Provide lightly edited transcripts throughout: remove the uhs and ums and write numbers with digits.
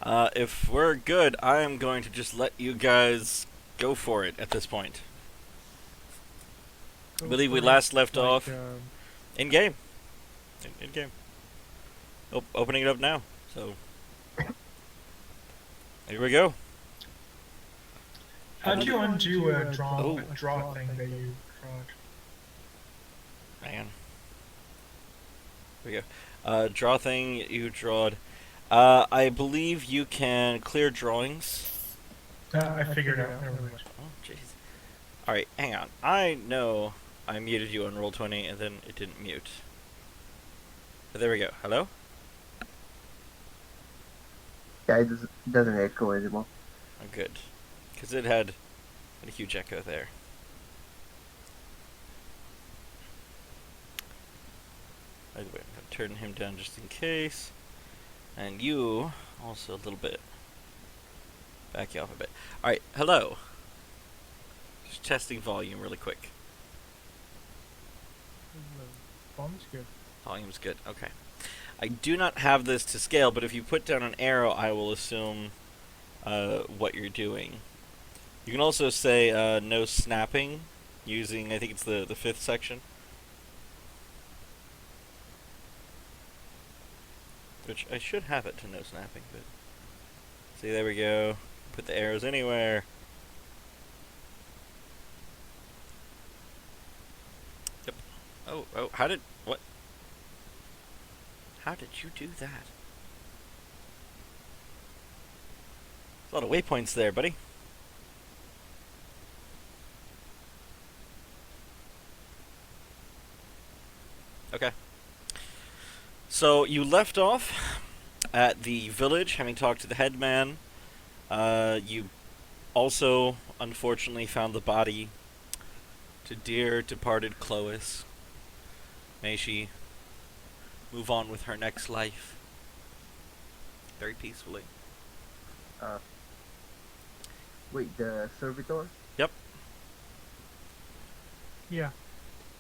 If we're good, I am going to just let you guys go for it at this point. I Go believe we for it. last left Like, off in game. In game. Opening it up now. So here we go. How do you undo a Oh. draw thing that you drawed? Hang on. Here we go. Draw thing you drawed. I believe you can clear drawings. I figured out. Never mind. Oh, jeez. Alright, hang on. I know I muted you on Roll20 and then it didn't mute. But there we go. Hello? Yeah, it doesn't echo anymore. Oh, good. Because it had a huge echo there. By the way, I'm going to turn him down just in case. And you, also a little bit. Back you off a bit. Alright, hello. Just testing volume really quick. Volume's good. Volume's good, okay. I do not have this to scale, but if you put down an arrow, I will assume what you're doing. You can also say no snapping using, I think it's the fifth section. Which I should have it to no snapping, but... See, there we go. Put the arrows anywhere. Yep. Oh, how did... What? How did you do that? There's a lot of waypoints there, buddy. Okay. So, you left off at the village, having talked to the headman. You also, unfortunately, found the body to dear departed Chlois. May she move on with her next life very peacefully. Wait, the servitor? Yep. Yeah.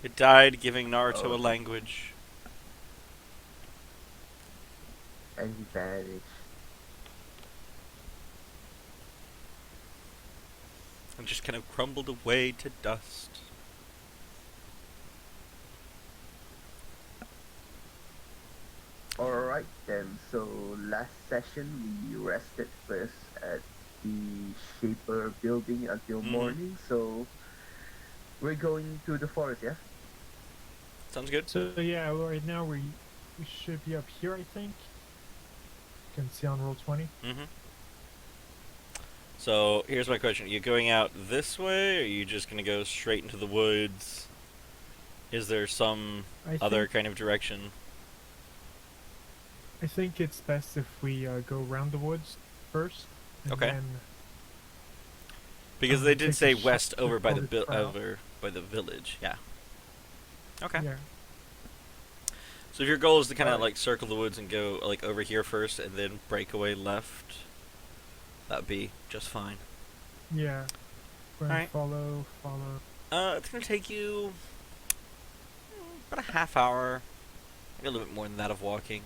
It died, giving Naruto Oh. a language. And he vanished. And just kind of crumbled away to dust. Alright then, so last session we rested first at the Shaper building until morning, so we're going to the forest, yeah? Sounds good? So yeah, right now we should be up here, I think. You can see on roll 20. Mm-hmm. So, here's my question. Are you going out this way, or are you just going to go straight into the woods? Is there some other kind of direction? I think it's best if we go around the woods first. And Okay. Then, Because they did take say a west shot over by before the we crowd. over by the village. Yeah. Okay. Yeah. So if your goal is to kind of Alright. like circle the woods and go like over here first and then break away left, that'd be just fine. Yeah. Go and Alright. follow. It's gonna take you about a half hour, maybe a little bit more than that of walking.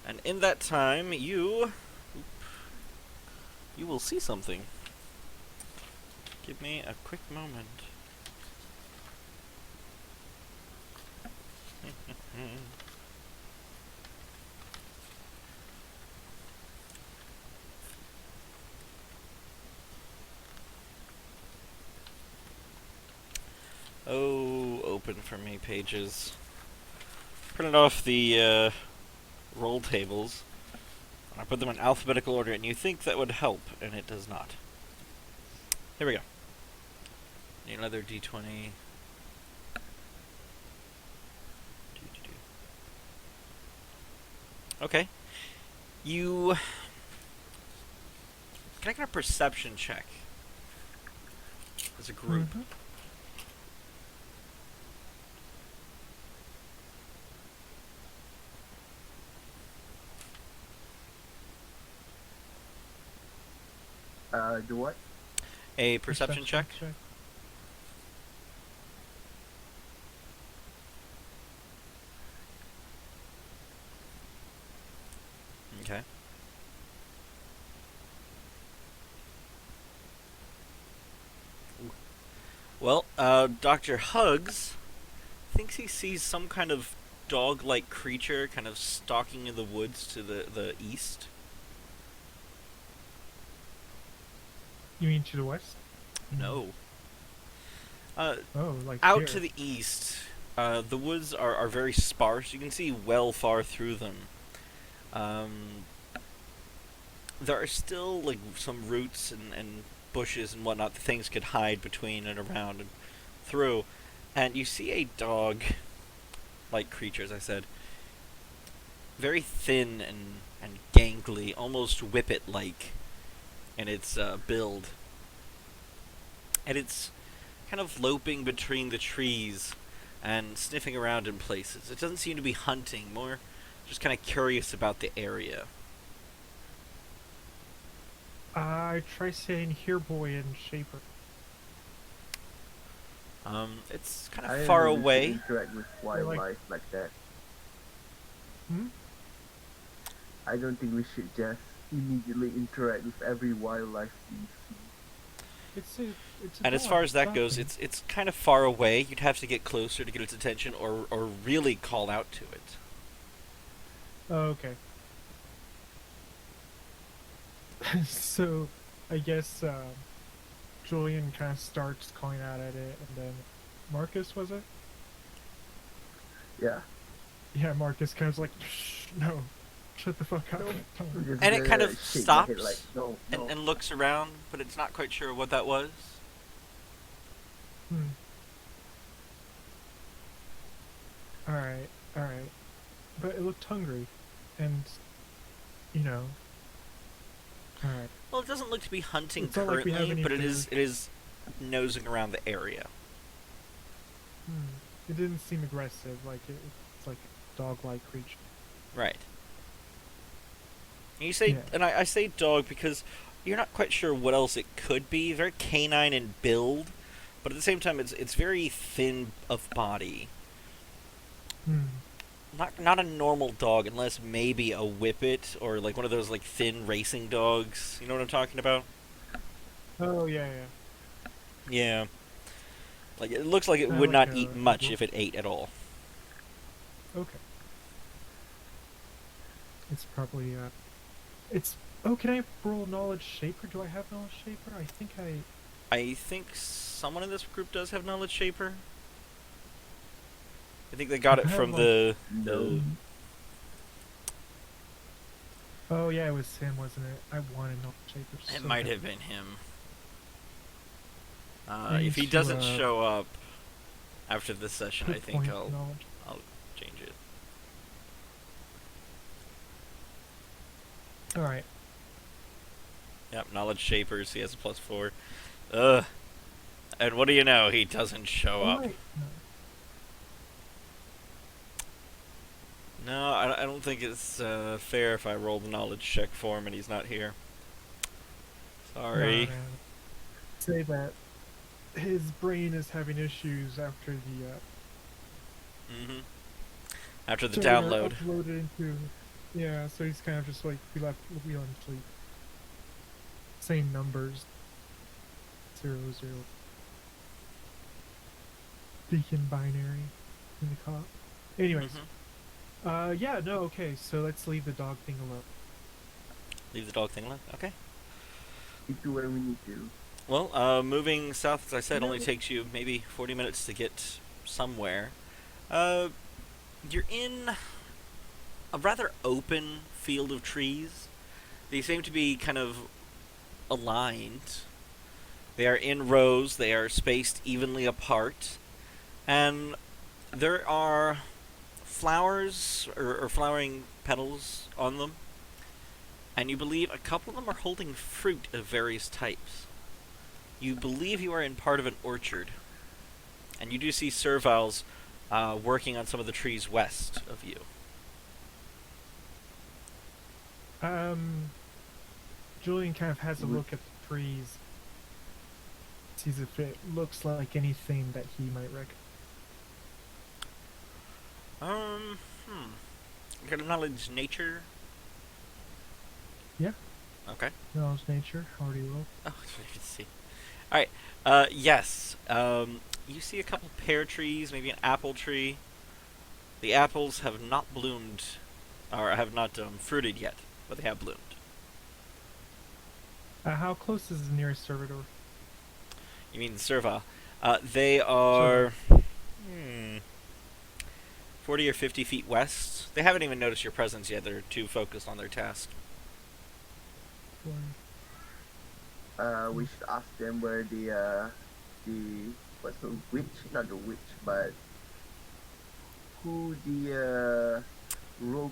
And in that time, you will see something. Give me a quick moment. Oh, open for me pages. Printed off the roll tables. I put them in alphabetical order, and you think that would help, and it does not. Here we go. Need another d20. Okay. You... Can I get a perception check? As a group. Mhm. Do what? A perception check? Okay. Well, Dr. Hugs thinks he sees some kind of dog-like creature kind of stalking in the woods to the east. You mean to the west? No. Oh, like Out here. to the east, the woods are very sparse. You can see well far through them. There are still like some roots and bushes and whatnot that things could hide between and around and through. And you see a dog-like creature, as I said, very thin and gangly, almost whippet-like in its build. And it's kind of loping between the trees and sniffing around in places. It doesn't seem to be hunting, more just kind of curious about the area. I try saying here, boy, and Shaper. It's kind I of don't far know if we should away. interact with wildlife like that. Hmm? I don't think we should just immediately interact with every wildlife we see. It's a And as dog, far as that stop goes, it. it's kind of far away. You'd have to get closer to get its attention, or really call out to it. Oh, okay. So, I guess Julian kind of starts calling out at it, and then Marcus, was it? Yeah. Yeah, Marcus kind of like, Shh, no, shut the fuck up. We're just And it kind gonna of shake my head stops like, no, no. and looks around, but it's not quite sure what that was. Hmm. Alright, alright. But it looked hungry, and, you know. Alright. Well, it doesn't look to be hunting It's not like we have currently, any but food. it is nosing around the area. Hmm. It didn't seem aggressive, like it's like a dog-like creature. Right. And you say, Yeah. and I say dog because you're not quite sure what else it could be. Very canine in build, but at the same time, it's very thin of body. Hmm. Not a normal dog, unless maybe a whippet or like one of those like thin racing dogs. You know what I'm talking about? Oh, yeah, yeah. Yeah. Like it looks like it Kinda would like not a eat much wolf. if it ate at all. Okay. It's probably, it's... Oh, can I roll knowledge shaper? Do I have knowledge shaper? I think I think someone in this group does have knowledge shaper. I think they got I it have, from like- No. Oh, yeah, it was him, wasn't it? I wanted knowledge shaper so It might bad. have been him. I If he need to, doesn't show up after this session, Put I think point I'll knowledge. change it. Alright. Yep, knowledge shapers. He has a +4. Ugh. And what do you know? He doesn't show Oh, up. wait, no. No, I don't think it's fair if I roll the knowledge check for him and he's not here. Sorry. No, no. Say that his brain is having issues after the Mm-hmm. After the so we are download. uploaded into, yeah, so he's kind of just like we let him sleep. Same numbers. 0, 0. Beacon binary in the cop. Anyways, Mhm. yeah, no, okay, so let's leave the dog thing alone. Leave the dog thing alone. Okay. We do what we need to. Well, moving south, as I said, only No. takes you maybe 40 minutes to get somewhere. You're in a rather open field of trees. They seem to be kind of aligned. They are in rows, they are spaced evenly apart, and there are flowers or flowering petals on them, and you believe a couple of them are holding fruit of various types. You believe you are in part of an orchard, and you do see serviles working on some of the trees west of you. Julian kind of has a look at the trees, sees if it looks like anything that he might recognize. Got a knowledge nature? Yeah. Okay. Knowledge nature, already rolled. Oh, I can see. Alright, yes. You see a couple pear trees, maybe an apple tree. The apples have not bloomed, or have not fruited yet, but they have bloomed. How close is the nearest servitor? You mean the Serval? They are 40 or 50 feet west. They haven't even noticed your presence yet. They're too focused on their task. We should ask them where the what's the witch? Not the witch, but who the rogue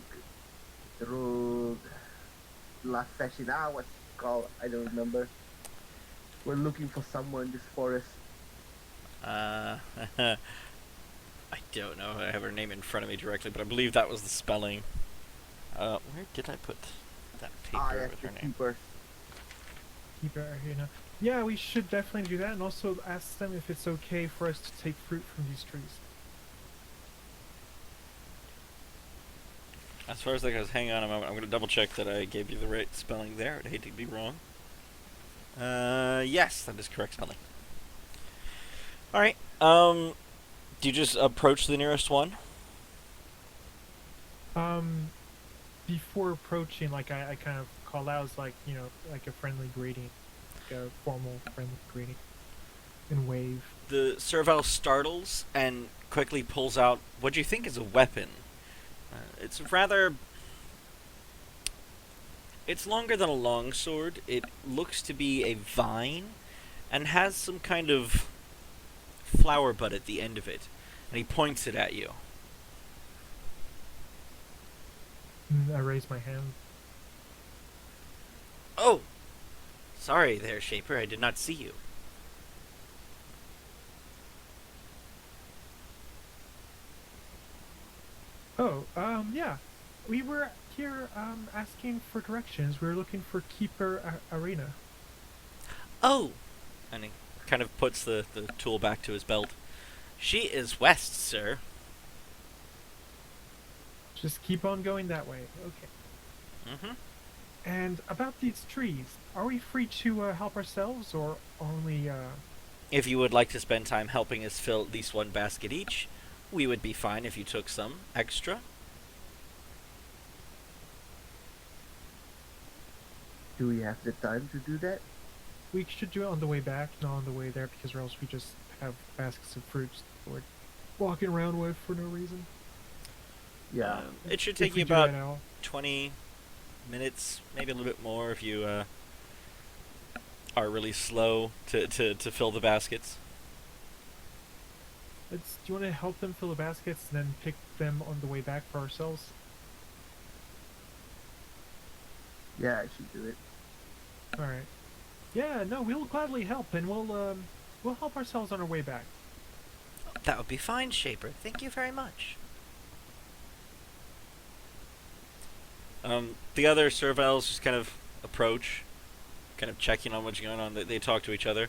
last session. What's it called? I don't remember. We're looking for someone in this forest. I don't know. I have her name in front of me directly, but I believe that was the spelling. Where did I put that paper Yes, with the her name? keeper. Keep it right here now. Yeah, we should definitely do that, and also ask them if it's okay for us to take fruit from these trees. As far as that goes, hang on a moment. I'm going to double check that I gave you the right spelling there. I'd hate to be wrong. Yes, that is correct spelling. Alright, do you just approach the nearest one? Before approaching, like I kind of call out as like, you know, like a friendly greeting, like a formal friendly greeting, and wave. The Serval startles and quickly pulls out what you think is a weapon. It's rather... It's longer than a longsword. It looks to be a vine and has some kind of flower bud at the end of it. And he points it at you. I raise my hand. Oh! Sorry there, Shaper. I did not see you. Oh, yeah. We were here, asking for directions. We were looking for Keeper Arena. Oh! And he kind of puts the tool back to his belt. She is west, sir. Just keep on going that way. Okay. Mm-hmm. And about these trees, are we free to help ourselves, or only? If you would like to spend time helping us fill at least one basket each, we would be fine if you took some extra. Do we have the time to do that? We should do it on the way back, not on the way there, because or else we just have baskets of fruits that we're walking around with for no reason. Yeah. It should If take we you do that about now. 20 minutes, maybe a little bit more if you are really slow to fill the baskets. Do you want to help them fill the baskets and then pick them on the way back for ourselves? Yeah, I should do it. All right. Yeah, no, we'll gladly help, and we'll help ourselves on our way back. That would be fine, Shaper. Thank you very much. The other Servals just kind of approach, kind of checking on what's going on. They talk to each other,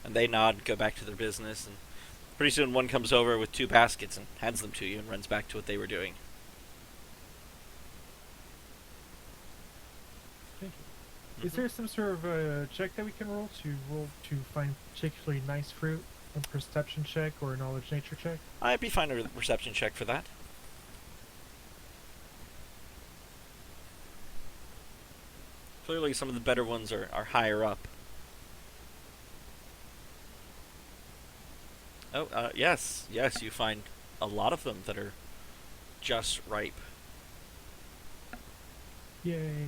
and they nod, go back to their business, and pretty soon one comes over with 2 baskets and hands them to you and runs back to what they were doing. Thank you. Is there some sort of check that we can roll to find particularly nice fruit? A perception check or a knowledge nature check? I'd be fine with a perception check for that. Clearly some of the better ones are higher up. Oh, yes, you find a lot of them that are just ripe. Yay.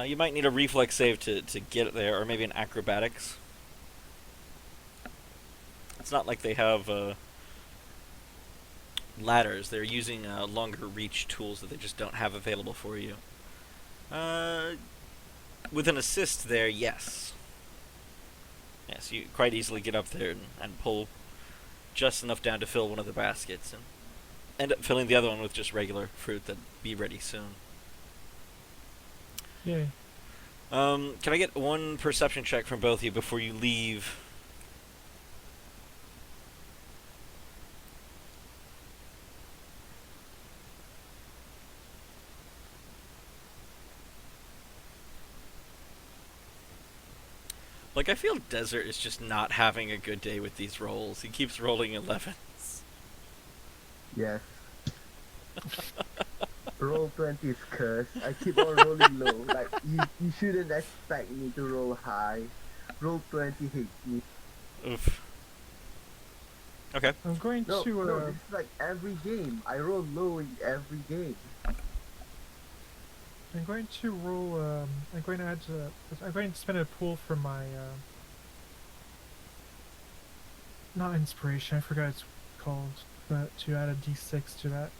You might need a reflex save to get it there, or maybe an acrobatics. It's not like they have ladders. They're using longer reach tools that they just don't have available for you. With an assist there, yes. Yes, you quite easily get up there and pull just enough down to fill one of the baskets, and end up filling the other one with just regular fruit that'd be ready soon. Yay. Can I get one perception check from both of you before you leave? Like, I feel Desert is just not having a good day with these rolls. He keeps rolling 11s. Yes. Roll 20 is cursed. I keep on rolling low. Like, you shouldn't expect me to roll high. Roll 20 hates me. Oof. Okay. I'm going No, to no, this is like every game. I roll low in every game. I'm going to roll. I'm going to add. I'm going to spend a pool for my. Not inspiration. I forgot it's called, but to add a d6 to that,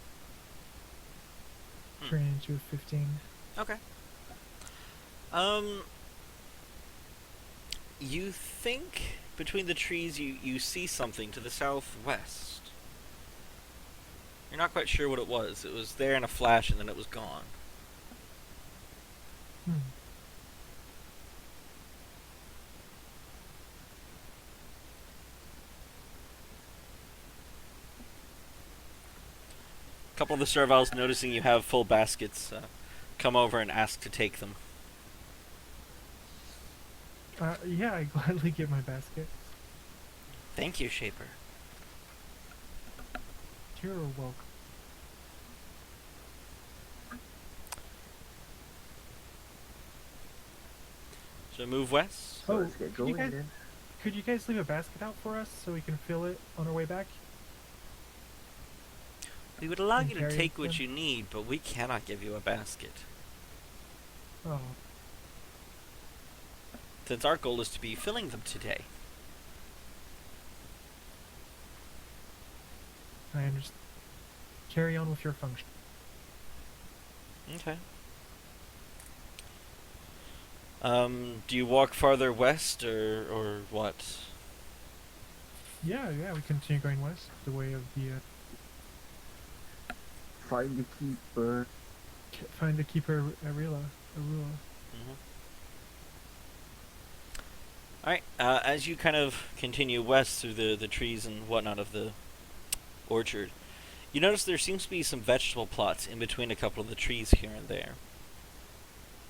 Hmm. turning into a 15. Okay. You think between the trees you see something to the southwest. You're not quite sure what it was. It was there in a flash and then it was gone. Hmm. A couple of the serviles, noticing you have full baskets, come over and ask to take them. Yeah, I gladly give my basket. Thank you, Shaper. You're welcome. So move west. So Oh, let's get could you going guys- then. Could you guys leave a basket out for us so we can fill it on our way back? We would allow And you to carry take them? what you need, but we cannot give you a basket. Oh, Since our goal is to be filling them today. I understand. Carry on with your function. Okay. Do you walk farther west or what? Yeah, we continue going west, the way of the Find the keeper. find the keeper Arila. Mm-hmm. Alright, as you kind of continue west through the trees and whatnot of the orchard, you notice there seems to be some vegetable plots in between a couple of the trees here and there.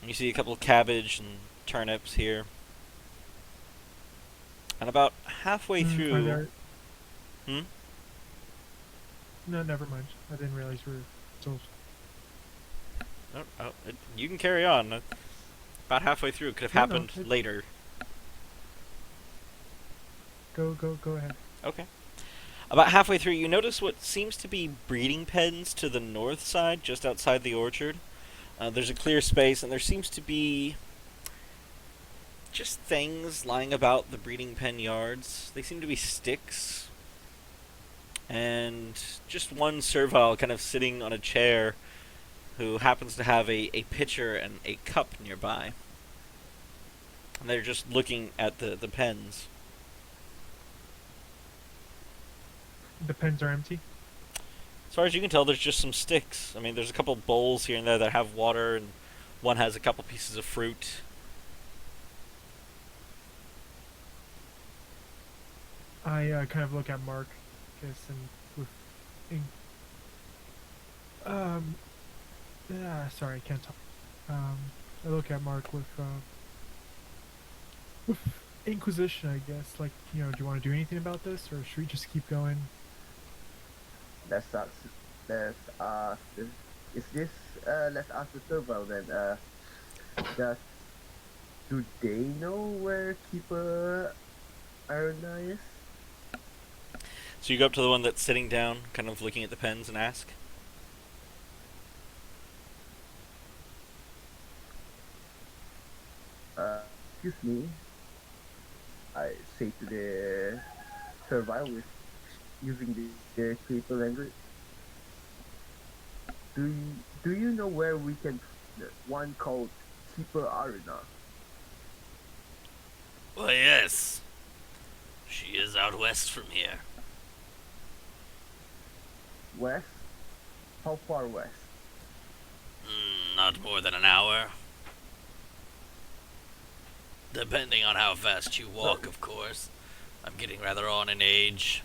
And you see a couple of cabbage and turnips here. And about halfway Are through... there... Hmm? No, never mind. I didn't realize we were still. You can carry on. About halfway through. It could have No, happened it- later. Go ahead. Okay. About halfway through, you notice what seems to be breeding pens to the north side, just outside the orchard. There's a clear space, and there seems to be just things lying about the breeding pen yards. They seem to be sticks. And just one servile kind of sitting on a chair who happens to have a pitcher and a cup nearby. And they're just looking at the pens. The pens are empty. As far as you can tell, there's just some sticks. I mean, there's a couple bowls here and there that have water, and one has a couple pieces of fruit. I kind of look at Mark, guess, and with. Sorry, I can't talk. I look at Mark with Inquisition, I guess. Like, do you want to do anything about this, or should we just keep going? Let's ask. Is this? Let's ask the server then. Do they know where Keeper Arena is? So you go up to the one that's sitting down, kind of looking at the pens, and ask. Excuse me. I say to the server with using the Keeper language. Do you know where we can one called Keeper Arena? Well, yes. She is out west from here. West? How far west? Not more than an hour. Depending on how fast you walk, of course. I'm getting rather on in age.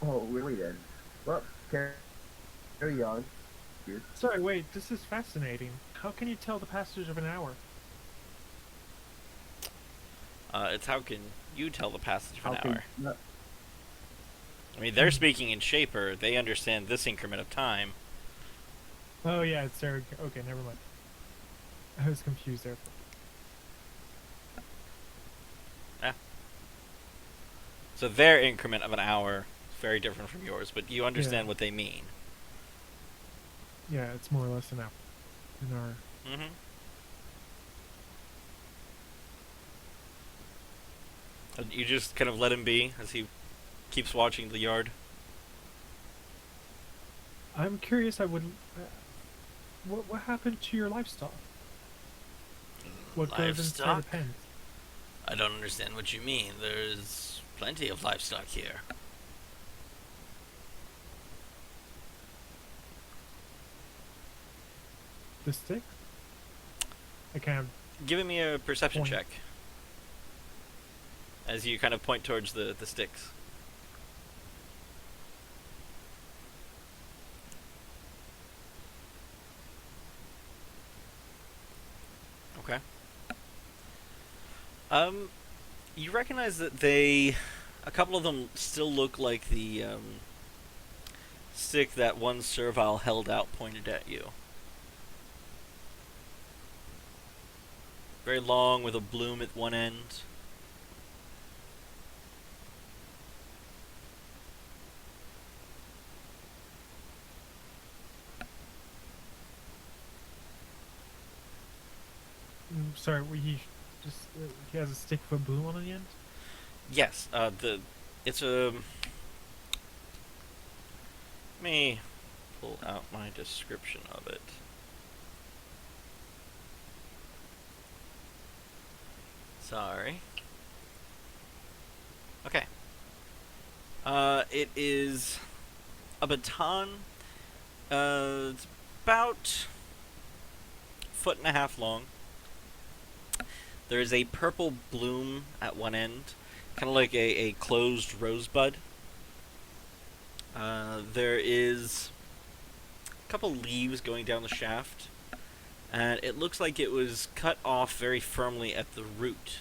Oh, really then? Well, carry on. Sorry, wait. This is fascinating. How can you tell the passage of an hour? It's how can you tell the passage of How an can hour? not? I mean, they're speaking in Shaper. They understand this increment of time. Oh yeah, it's there. Okay, never mind. I was confused there. So their increment of an hour is very different from yours, but you understand Yeah. what they mean. Yeah, it's more or less an hour. An hour. Mm-hmm. And you just kind of let him be as he keeps watching the yard. I'm curious. I would. What happened to your livestock? What goes inside the Livestock? pens? I don't understand what you mean. There's plenty of livestock here. The stick? I kind of. Give me a perception Point. check. As you kind of point towards the sticks. Okay. You recognize that a couple of them still look like the stick that one servile held out pointed at you. Very long with a bloom at one end. Sorry, he just he has a stick with a bloom on the end. Yes, it's a. Let me pull out my description of it. Sorry. Okay. It is a baton. It's about foot and a half long. There is a purple bloom at one end, kind of like a closed rosebud. There is a couple leaves going down the shaft, and it looks like it was cut off very firmly at the root.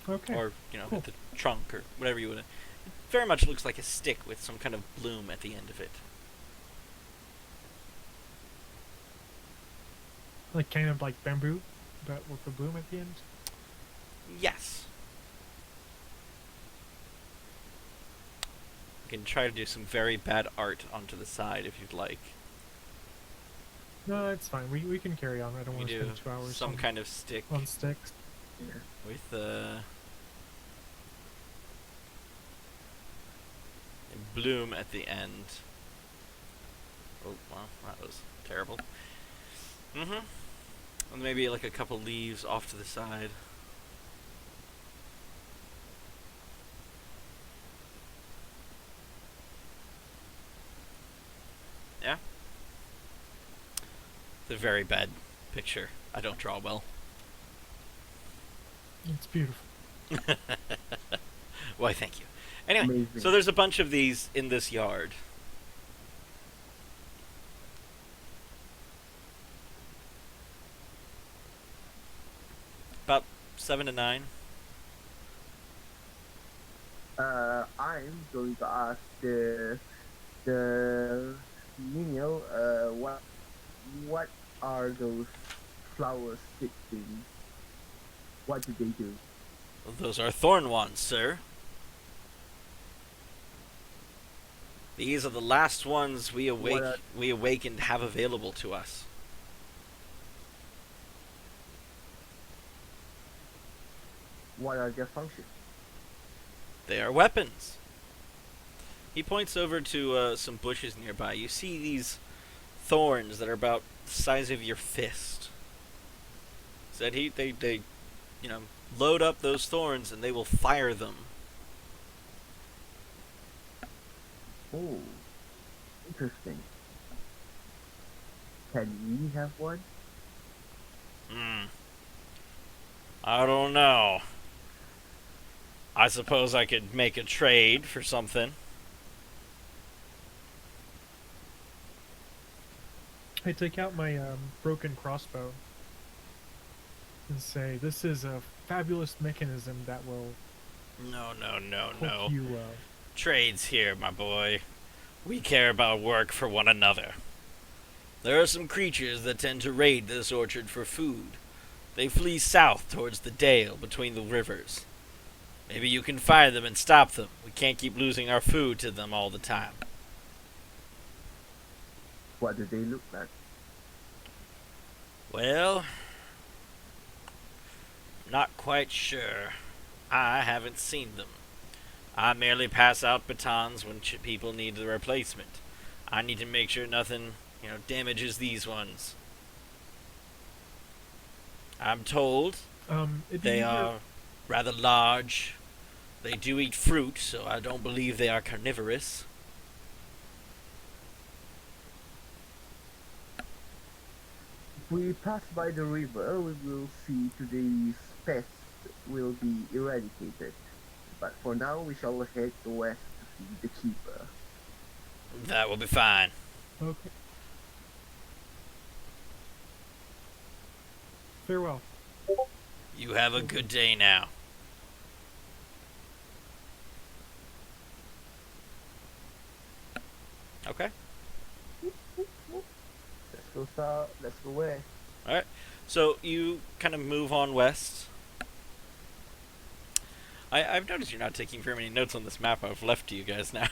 Okay. Or, Cool. at the trunk, or whatever you would. It very much looks like a stick with some kind of bloom at the end of it. Like kind of like bamboo, but with a bloom at the end. Yes. You can try to do some very bad art onto the side if you'd like. No, it's fine. We can carry on. I don't You want to do spend 2 hours some on, kind of stick on sticks. Yeah. with a bloom at the end. Oh, well, that was terrible. Mm-hmm. And maybe like a couple leaves off to the side. Yeah? It's a very bad picture. I don't draw well. It's beautiful. Why, thank you. Anyway, Amazing. so there's a bunch of these in this yard. About 7 to 9. I'm going to ask the menial, what are those flower stick things? What do they do? Those are thorn wands, sir. These are the last ones we awakened have available to us. What are their functions? They are weapons. He points over to some bushes nearby. You see these thorns that are about the size of your fist. Said they load up those thorns and they will fire them. Oh, interesting. Can we have one? I don't know. I suppose I could make a trade for something. I take out my broken crossbow and say, "This is a fabulous mechanism that will No, no, no, help no. you." Trades here, my boy. We care about work for one another. There are some creatures that tend to raid this orchard for food. They flee south towards the dale between the rivers. Maybe you can find them and stop them. We can't keep losing our food to them all the time. What do they look like? Well, not quite sure. I haven't seen them. I merely pass out batons when people need the replacement. I need to make sure nothing, damages these ones. I'm told It'd be they easier- are rather large. They do eat fruit, so I don't believe they are carnivorous. If we pass by the river, we will see today's pests will be eradicated. But for now, we shall head west to see the keeper. That will be fine. Okay. Farewell. You have a good day now. Okay. Let's go south. Let's go west. Alright. So you kind of move on west. I've noticed you're not taking very many notes on this map I've left to you guys now.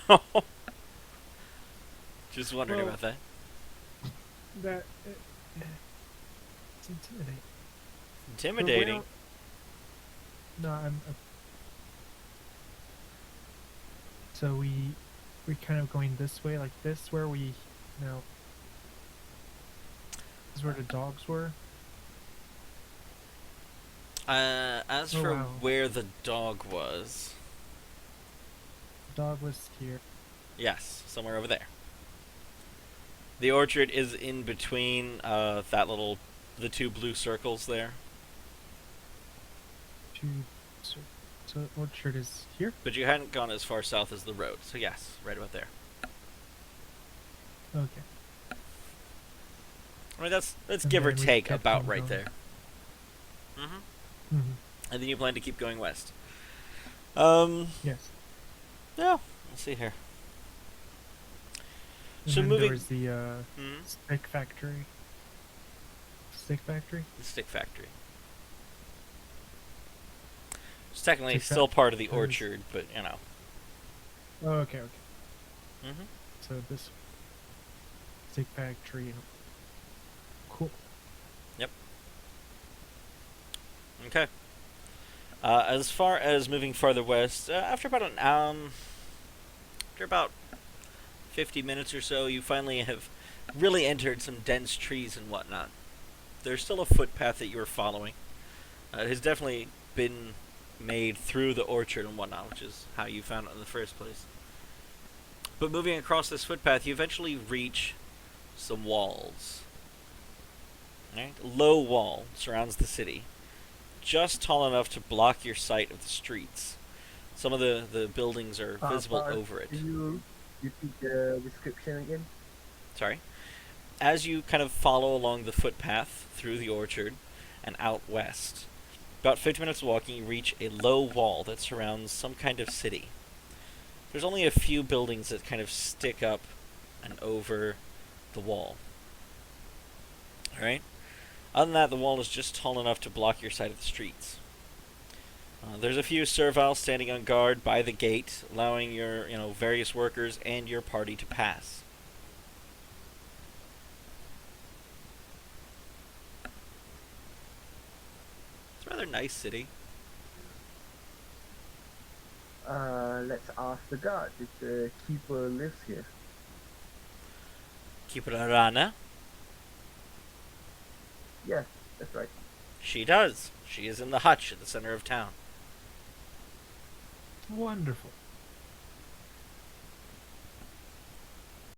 Just wondering Well, about that. That it's intimidating. Intimidating. No, I'm. So we kind of going this way, like this, where we, this is where the dogs were. As Oh, for wow. where the dog was, The dog was here. yes, somewhere over there. The orchard is in between the two blue circles there. So orchard is here. But you hadn't gone as far south as the road, so yes, right about there. Okay. I mean, that's And give or then we take kept about on right going. there. Mm-hmm. Mm-hmm. And then you plan to keep going west. Yes. Yeah, let's see here. And So then moving- there was the Hmm? stick factory. Stick factory. The stick factory. It's technically Stick still part of the factory is- orchard, but Oh, okay. Mm-hmm. So this stick factory. Cool. Okay. As far as moving farther west, after about 50 minutes or so, you finally have really entered some dense trees and whatnot. There's still a footpath that you are following. It has definitely been made through the orchard and whatnot, which is how you found it in the first place. But moving across this footpath, you eventually reach some walls. Right? A low wall surrounds the city, just tall enough to block your sight of the streets. Some of the buildings are visible Bart, over it. Can you repeat the description again? Sorry. As you kind of follow along the footpath through the orchard and out west, about 50 minutes of walking, you reach a low wall that surrounds some kind of city. There's only a few buildings that kind of stick up and over the wall. Alright? Other than that, the wall is just tall enough to block your sight of the streets. There's a few serviles standing on guard by the gate, allowing your, various workers and your party to pass. It's a rather nice city. Let's ask the guard if the keeper lives here. Keeper Arana? Yes, that's right. She does. She is in the hutch at the center of town. Wonderful.